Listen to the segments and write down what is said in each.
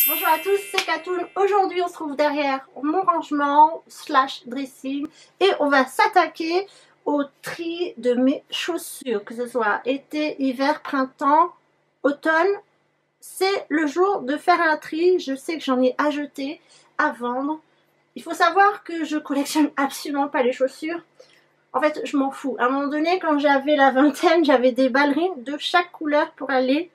Bonjour à tous, c'est Katoun. Aujourd'hui on se trouve derrière mon rangement / dressing et on va s'attaquer au tri de mes chaussures, que ce soit été, hiver, printemps, automne. C'est le jour de faire un tri. Je sais que j'en ai à jeter, à vendre. Il faut savoir que je collectionne absolument pas les chaussures. En fait, je m'en fous. À un moment donné, quand j'avais la vingtaine, j'avais des ballerines de chaque couleur pour aller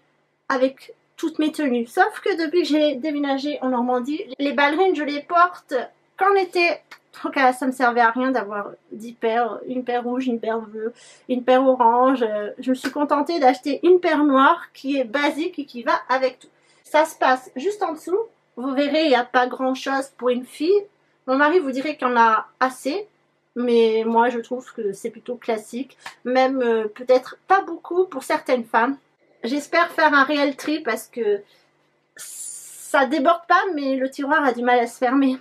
avec toutes mes tenues. Sauf que depuis que j'ai déménagé en Normandie, les ballerines, je les porte qu'en été. Donc ça me servait à rien d'avoir 10 paires, une paire rouge, une paire bleue, une paire orange. Je me suis contentée d'acheter une paire noire qui est basique et qui va avec tout. Ça se passe juste en dessous. Vous verrez, il n'y a pas grand chose pour une fille. Mon mari vous dirait qu'il y en a assez. Mais moi je trouve que c'est plutôt classique. Même peut-être pas beaucoup pour certaines femmes. J'espère faire un réel tri parce que ça déborde pas, mais le tiroir a du mal à se fermer.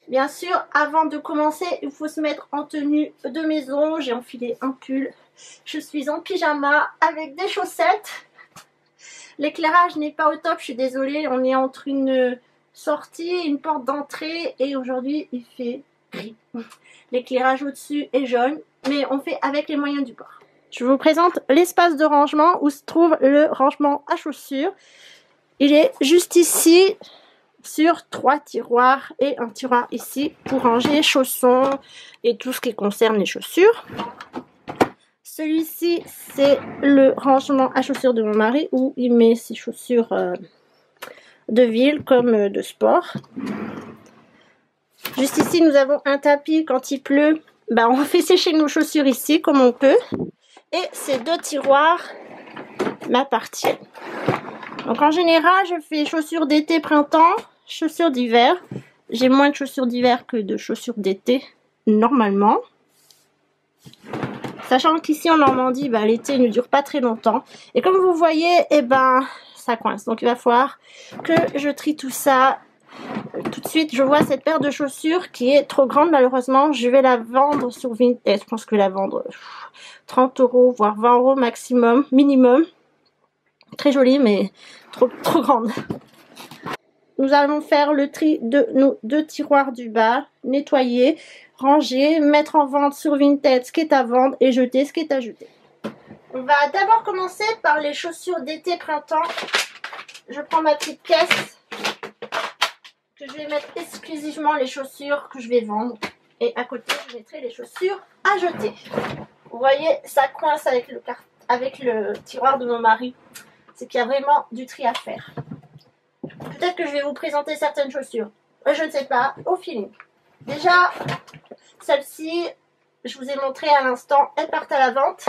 Bien sûr, avant de commencer, il faut se mettre en tenue de maison. J'ai enfilé un pull. Je suis en pyjama avec des chaussettes. L'éclairage n'est pas au top, je suis désolée. On est entre une sortie, une porte d'entrée et aujourd'hui il fait gris. L'éclairage au-dessus est jaune, mais on fait avec les moyens du bord. Je vous présente l'espace de rangement où se trouve le rangement à chaussures. Il est juste ici sur 3 tiroirs et un tiroir ici pour ranger chaussons et tout ce qui concerne les chaussures. Celui-ci, c'est le rangement à chaussures de mon mari où il met ses chaussures de ville comme de sport. Juste ici, nous avons un tapis. Quand il pleut, on fait sécher nos chaussures ici comme on peut. Et ces 2 tiroirs m'appartiennent. Donc en général, je fais chaussures d'été, printemps, chaussures d'hiver. J'ai moins de chaussures d'hiver que de chaussures d'été, normalement. Sachant qu'ici en Normandie, l'été ne dure pas très longtemps. Et comme vous voyez, ça coince. Donc il va falloir que je trie tout ça. Tout de suite, je vois cette paire de chaussures qui est trop grande malheureusement. Je vais la vendre sur Vinted. Je pense que je vais la vendre 30 €, voire 20 € maximum, minimum. Très jolie, mais trop grande. Nous allons faire le tri de nos 2 tiroirs du bas, nettoyer, ranger, mettre en vente sur Vinted ce qui est à vendre et jeter ce qui est à jeter. On va d'abord commencer par les chaussures d'été-printemps. Je prends ma petite caisse. Je vais mettre exclusivement les chaussures que je vais vendre. Et à côté, je mettrai les chaussures à jeter. Vous voyez, ça coince avec le tiroir de mon mari. C'est qu'il y a vraiment du tri à faire. Peut-être que je vais vous présenter certaines chaussures. Je ne sais pas, au feeling. Déjà, celle-ci, je vous ai montré à l'instant, elles partent à la vente.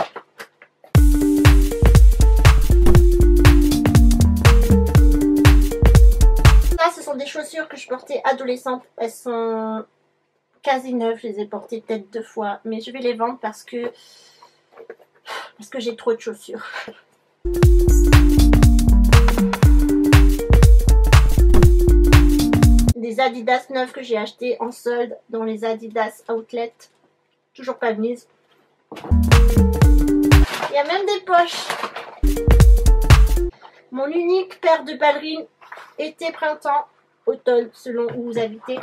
Ce sont des chaussures que je portais adolescente. Elles sont quasi neuves. Je les ai portées peut-être 2 fois. Mais je vais les vendre parce que j'ai trop de chaussures. Des Adidas neuves que j'ai achetées en solde dans les Adidas Outlet. Toujours pas mise. Il y a même des poches. Mon unique paire de ballerines été, printemps, automne, selon où vous habitez.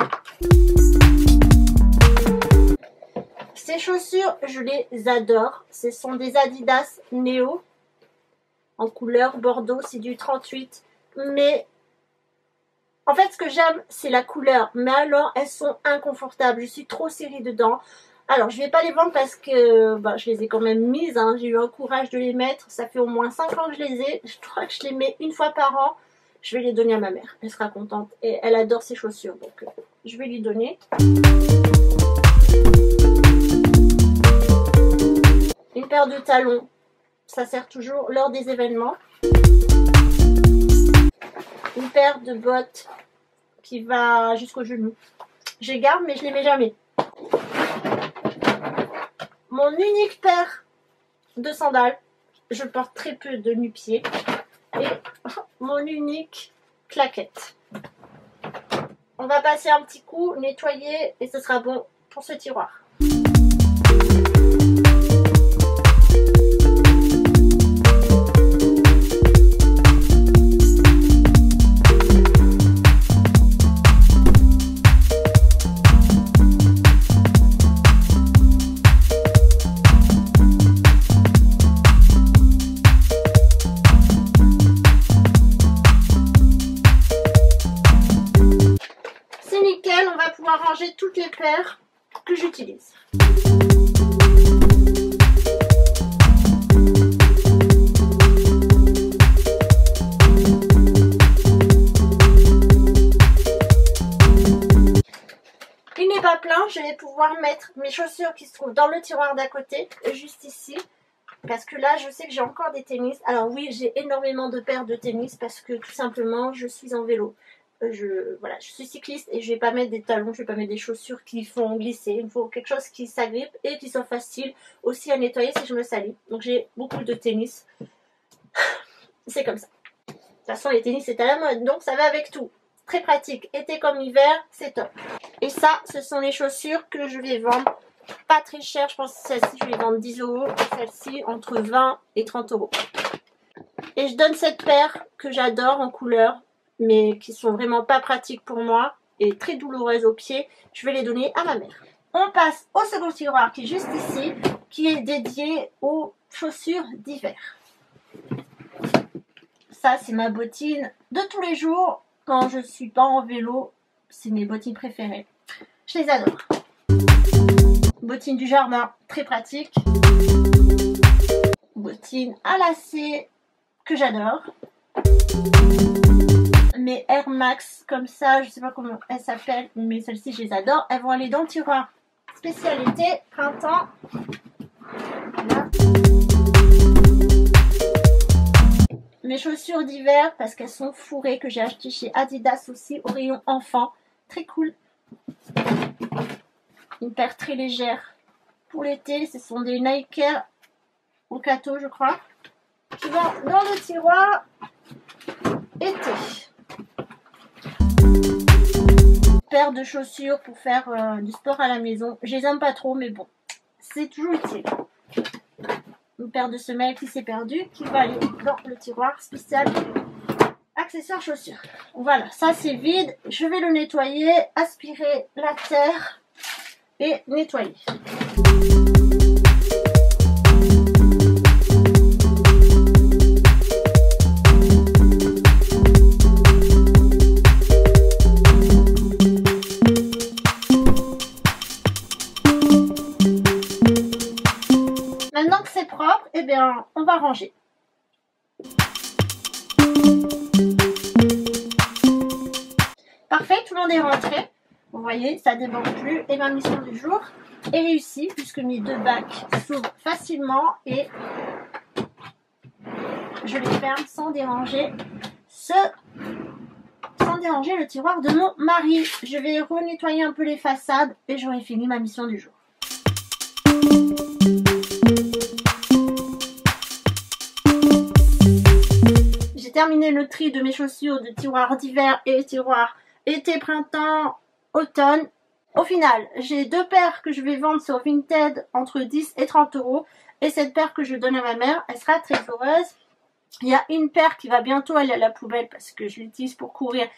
Ces chaussures, je les adore. Ce sont des Adidas Neo en couleur bordeaux. C'est du 38. Mais en fait, ce que j'aime, c'est la couleur. Mais alors, elles sont inconfortables. Je suis trop serrée dedans. Alors, je ne vais pas les vendre parce que je les ai quand même mises. J'ai eu un courage de les mettre. Ça fait au moins 5 ans que je les ai. Je crois que je les mets une fois par an. Je vais les donner à ma mère. Elle sera contente. Et elle adore ses chaussures. Donc, je vais lui donner. Une paire de talons. Ça sert toujours lors des événements. Une paire de bottes qui va jusqu'au genou. Je les garde, mais je les mets jamais. Mon unique paire de sandales. Je porte très peu de nu-pieds. Et mon unique claquette. On va passer un petit coup, nettoyer et ce sera bon pour ce tiroir. ranger toutes les paires que j'utilise. Il n'est pas plein, je vais pouvoir mettre mes chaussures qui se trouvent dans le tiroir d'à côté, juste ici. Parce que là, je sais que j'ai encore des tennis. Alors oui, j'ai énormément de paires de tennis parce que tout simplement, je suis en vélo. Voilà, je suis cycliste et je vais pas mettre des talons, je vais pas mettre des chaussures qui font glisser. Il me faut quelque chose qui s'agrippe et qui soit facile aussi à nettoyer si je me salis. Donc j'ai beaucoup de tennis. C'est comme ça. De toute façon, les tennis c'est à la mode, donc ça va avec tout. Très pratique, été comme hiver, c'est top. Et ça, ce sont les chaussures que je vais vendre. Pas très cher, je pense que celle-ci je vais vendre 10 € et celle-ci entre 20 et 30 €. Et je donne cette paire que j'adore en couleur, mais qui sont vraiment pas pratiques pour moi et très douloureuses aux pieds. Je vais les donner à ma mère. On passe au second tiroir qui est juste ici, qui est dédié aux chaussures d'hiver. Ça c'est ma bottine de tous les jours quand je suis pas en vélo. C'est mes bottines préférées. Je les adore. Bottines du jardin, très pratique. Bottines à lacets que j'adore. Mes Air Max comme ça, je sais pas comment elles s'appellent, mais celles-ci je les adore. Elles vont aller dans le tiroir spécialité printemps. Voilà. Mes chaussures d'hiver parce qu'elles sont fourrées que j'ai achetées chez Adidas aussi au rayon enfant. Très cool. Une paire très légère pour l'été. Ce sont des Nike Air Okato je crois. Qui vont dans le tiroir été. Paire de chaussures pour faire du sport à la maison. Je les aime pas trop mais bon, c'est toujours utile. Une paire de semelles qui s'est perdue qui va aller dans le tiroir spécial accessoires chaussures. Voilà, ça c'est vide. Je vais le nettoyer, aspirer la terre et nettoyer. Maintenant que c'est propre, eh bien, on va ranger. Parfait, tout le monde est rentré. Vous voyez, ça ne déborde plus. Et ma mission du jour est réussie puisque mes deux bacs s'ouvrent facilement et je les ferme sans déranger le tiroir de mon mari. Je vais renettoyer un peu les façades et j'aurai fini ma mission du jour. J'ai terminé le tri de mes chaussures de tiroir d'hiver et tiroir été, printemps, automne. Au final, j'ai deux paires que je vais vendre sur Vinted entre 10 et 30 € et cette paire que je donne à ma mère, elle sera très heureuse. Il y a une paire qui va bientôt aller à la poubelle parce que je l'utilise pour courir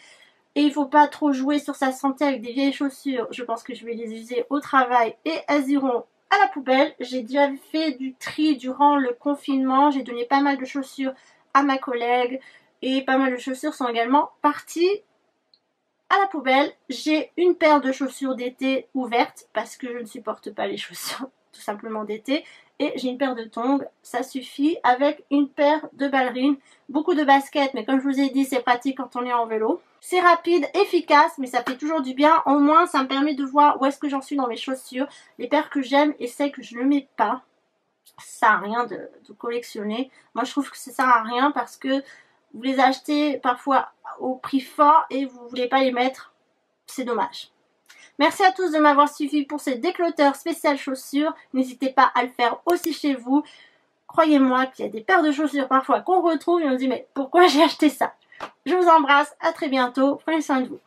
et il ne faut pas trop jouer sur sa santé avec des vieilles chaussures. Je pense que je vais les user au travail et elles iront à la poubelle. J'ai déjà fait du tri durant le confinement, j'ai donné pas mal de chaussures à ma collègue et pas mal de chaussures sont également parties à la poubelle. J'ai une paire de chaussures d'été ouvertes parce que je ne supporte pas les chaussures tout simplement d'été et j'ai une paire de tongs, ça suffit, avec une paire de ballerines, beaucoup de baskets mais comme je vous ai dit c'est pratique quand on est en vélo. C'est rapide, efficace mais ça fait toujours du bien, au moins ça me permet de voir où est-ce que j'en suis dans mes chaussures, les paires que j'aime et celles que je ne mets pas. Ça sert à rien de collectionner. Moi je trouve que ça sert à rien parce que vous les achetez parfois au prix fort et vous ne voulez pas les mettre. C'est dommage. Merci à tous de m'avoir suivi pour ce décloteur spécial chaussures. N'hésitez pas à le faire aussi chez vous. Croyez-moi qu'il y a des paires de chaussures parfois qu'on retrouve et on se dit mais pourquoi j'ai acheté ça? Je vous embrasse, à très bientôt, prenez soin de vous.